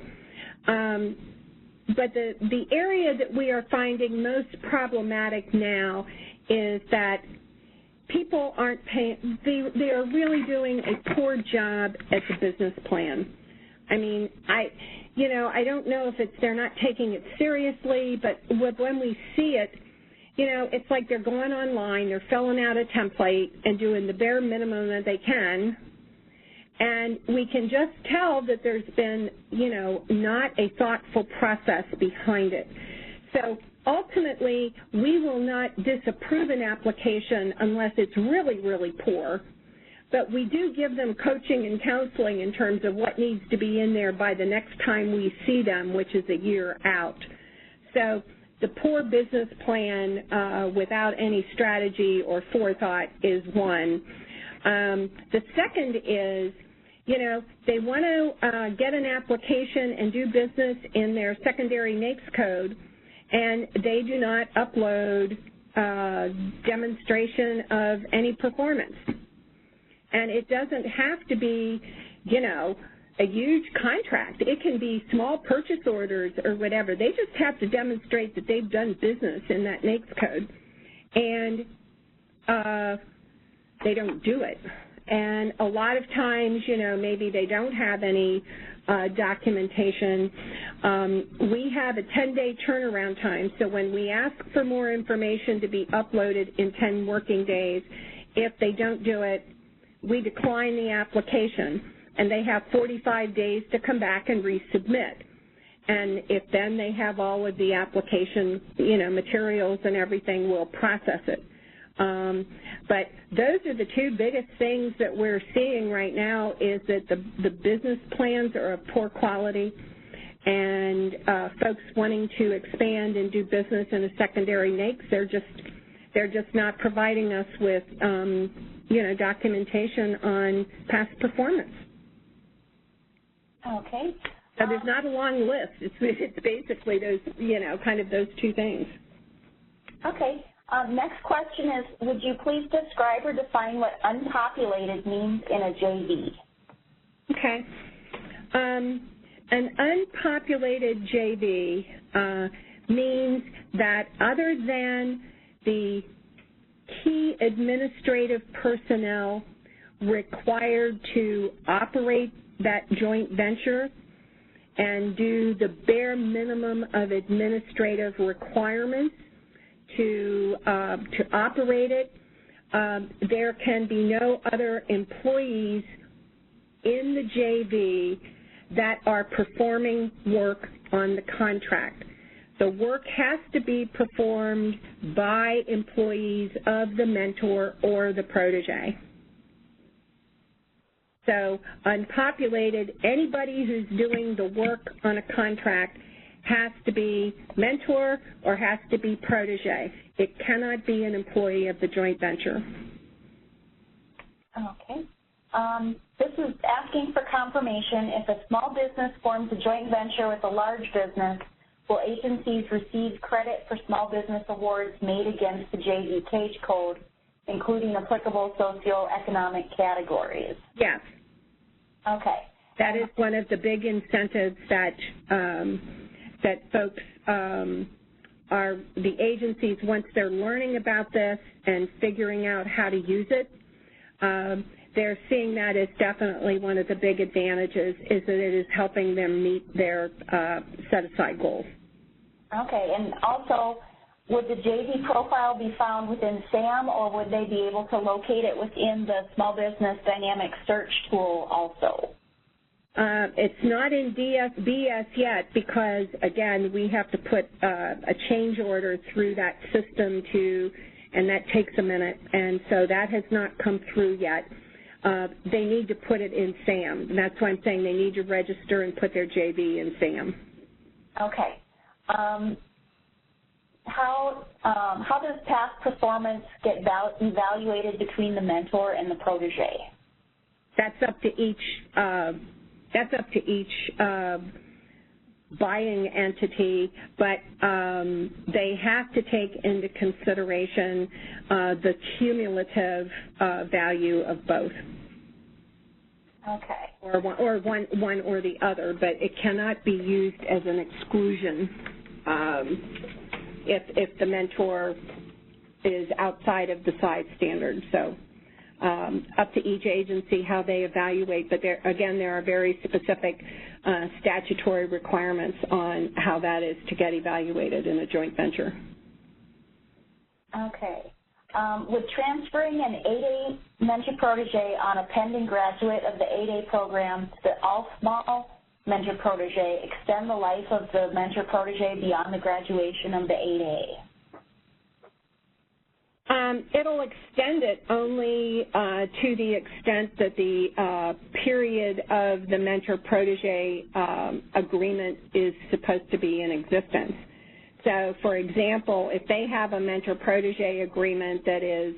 the area that we are finding most problematic now is that people aren't paying, they are really doing a poor job at the business plan. I mean, I don't know if they're not taking it seriously, but when we see it, you know, it's like they're going online, they're filling out a template and doing the bare minimum that they can, and we can just tell that there's been, you know, not a thoughtful process behind it. So ultimately, we will not disapprove an application unless it's really, really poor, but we do give them coaching and counseling in terms of what needs to be in there by the next time we see them, which is a year out. So the poor business plan without any strategy or forethought is one. The second is, you know, they want to get an application and do business in their secondary NAICS code, and they do not upload demonstration of any performance. And it doesn't have to be, you know, a huge contract. It can be small purchase orders or whatever. They just have to demonstrate that they've done business in that NAICS code, and they don't do it. And a lot of times, you know, maybe they don't have any documentation. We have a 10-day turnaround time, so when we ask for more information to be uploaded in 10 working days, if they don't do it, we decline the application, and they have 45 days to come back and resubmit. And if then they have all of the application, you know, materials and everything, we'll process it. But those are the two biggest things that we're seeing right now, is that the business plans are of poor quality, and folks wanting to expand and do business in a secondary NAICS, they're just not providing us with you know, documentation on past performance. Okay. So there's not a long list. It's basically those, you know, kind of those two things. Okay. Next question is, would you please describe or define what unpopulated means in a JV? Okay. An unpopulated JV means that other than the key administrative personnel required to operate that joint venture and do the bare minimum of administrative requirements to operate it. There can be no other employees in the JV that are performing work on the contract. The work has to be performed by employees of the mentor or the protege. So unpopulated, anybody who's doing the work on a contract has to be mentor or has to be protege. It cannot be an employee of the joint venture. Okay. This is asking for confirmation. If a small business forms a joint venture with a large business, will agencies receive credit for small business awards made against the JV Cage Code, including applicable socioeconomic categories? Yes. Okay. That is one of the big incentives that that folks are, the agencies, once they're learning about this and figuring out how to use it, they're seeing that as definitely one of the big advantages, is that it is helping them meet their set-aside goals. Okay, and also, would the JV profile be found within SAM, or would they be able to locate it within the Small Business Dynamic Search tool also? It's not in BS yet because, again, we have to put a change order through that system and that takes a minute, and so that has not come through yet. They need to put it in SAM, and that's why I'm saying they need to register and put their JV in SAM. Okay. How does past performance get evaluated between the mentor and the protege? That's up to each. That's up to each buying entity, but they have to take into consideration the cumulative value of both. Okay. Or one or the other, but it cannot be used as an exclusion if the mentor is outside of the size standard. So up to each agency how they evaluate, but there are very specific statutory requirements on how that is to get evaluated in a joint venture. Okay. Would transferring an 8A mentor protege on a pending graduate of the 8A program to the all small mentor protege extend the life of the mentor protege beyond the graduation of the 8A? It'll extend it only to the extent that the period of the mentor-protege agreement is supposed to be in existence. So, for example, if they have a mentor-protege agreement that is,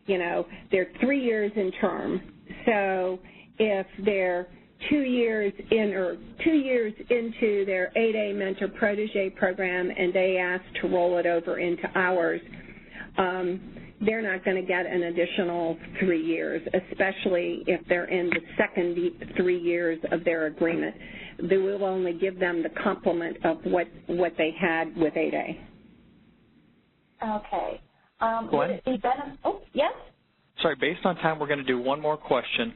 they're 3 years in term, so if they're 2 years in or 2 years into their 8A mentor-protege program and they ask to roll it over into ours, they're not going to get an additional 3 years, especially if they're in the second 3 years of their agreement. They will only give them the complement of what they had with 8A. Okay. Would it be oh, yes? Sorry, based on time, we're going to do one more question.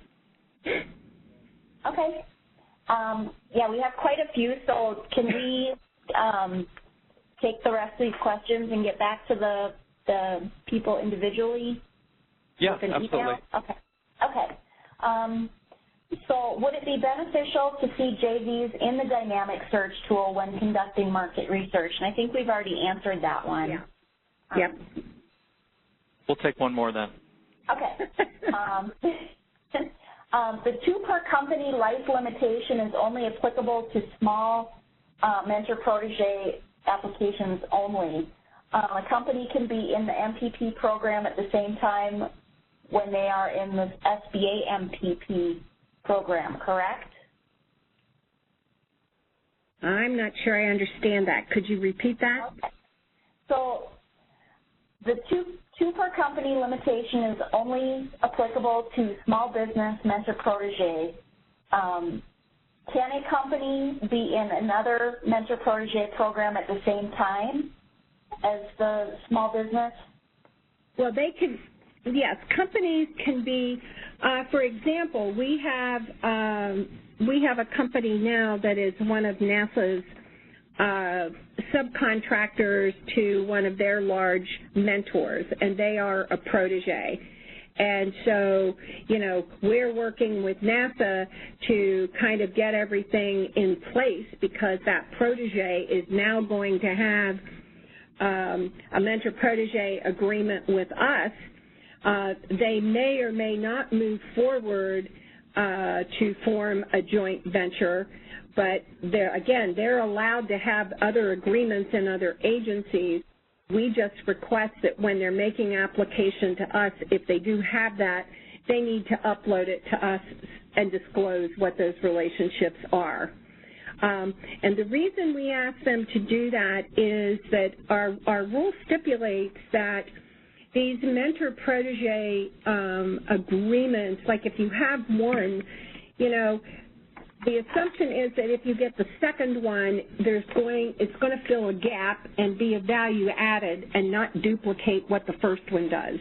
Okay. Yeah, we have quite a few, so can we take the rest of these questions and get back to the people individually? Yeah, with an absolutely. Email? Okay. Okay. So would it be beneficial to see JVs in the dynamic search tool when conducting market research? And I think we've already answered that one. Yeah. Yep. We'll take one more then. Okay. The 2 per company life limitation is only applicable to small mentor-protege applications only. A company can be in the MPP program at the same time when they are in the SBA MPP program, correct? I'm not sure I understand that. Could you repeat that? Okay. So the two per company limitation is only applicable to small business mentor-protege. Can a company be in another mentor-protege program at the same time as the small business? Well, they can, yes, companies can be, for example, we have a company now that is one of NASA's subcontractors to one of their large mentors, and they are a protege. And so, you know, we're working with NASA to kind of get everything in place because that protege is now going to have a mentor-protege agreement with us. They may or may not move forward to form a joint venture, but they're allowed to have other agreements in other agencies. We just request that when they're making application to us, if they do have that, they need to upload it to us and disclose what those relationships are. And the reason we ask them to do that is that our rule stipulates that these mentor-protege agreements, like if you have one, you know, the assumption is that if you get the second one, it's going to fill a gap and be a value added and not duplicate what the first one does.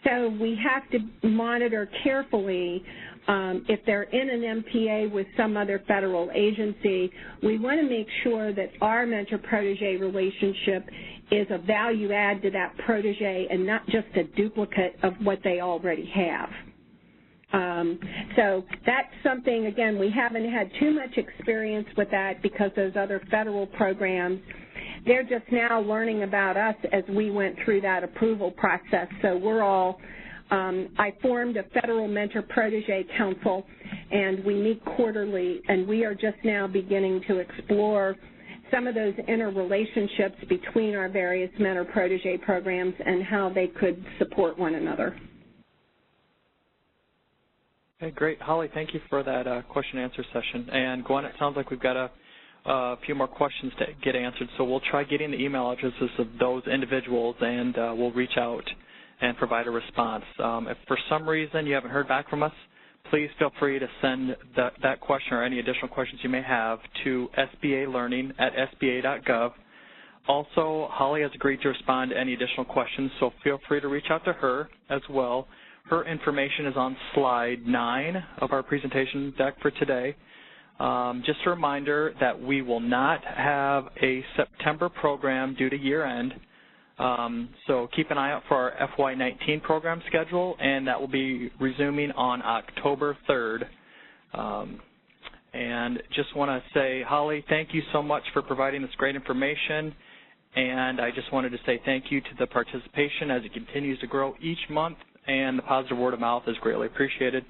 So we have to monitor carefully if they're in an MPA with some other federal agency. We want to make sure that our mentor-protege relationship is a value add to that protege and not just a duplicate of what they already have. So that's something, again, we haven't had too much experience with that because those other federal programs, they're just now learning about us as we went through that approval process. So we're all, I formed a Federal Mentor-Protege Council, and we meet quarterly, and we are just now beginning to explore some of those interrelationships between our various mentor-protege programs and how they could support one another. Okay, great. Holly, thank you for that question-and-answer session. And Gwen, it sounds like we've got a few more questions to get answered, so we'll try getting the email addresses of those individuals, and we'll reach out and provide a response. If for some reason you haven't heard back from us, please feel free to send that question or any additional questions you may have to sbalearning@sba.gov. Also, Holly has agreed to respond to any additional questions, so feel free to reach out to her as well. Her information is on slide 9 of our presentation deck for today. Just a reminder that we will not have a September program due to year-end, so keep an eye out for our FY19 program schedule, and that will be resuming on October 3rd. And just want to say, Holly, thank you so much for providing this great information, and I just wanted to say thank you to the participation as it continues to grow each month, and the positive word of mouth is greatly appreciated.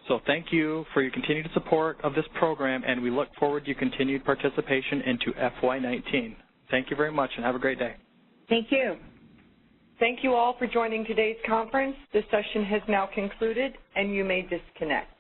So thank you for your continued support of this program, and we look forward to your continued participation into FY19. Thank you very much, and have a great day. Thank you. Thank you all for joining today's conference. This session has now concluded, and you may disconnect.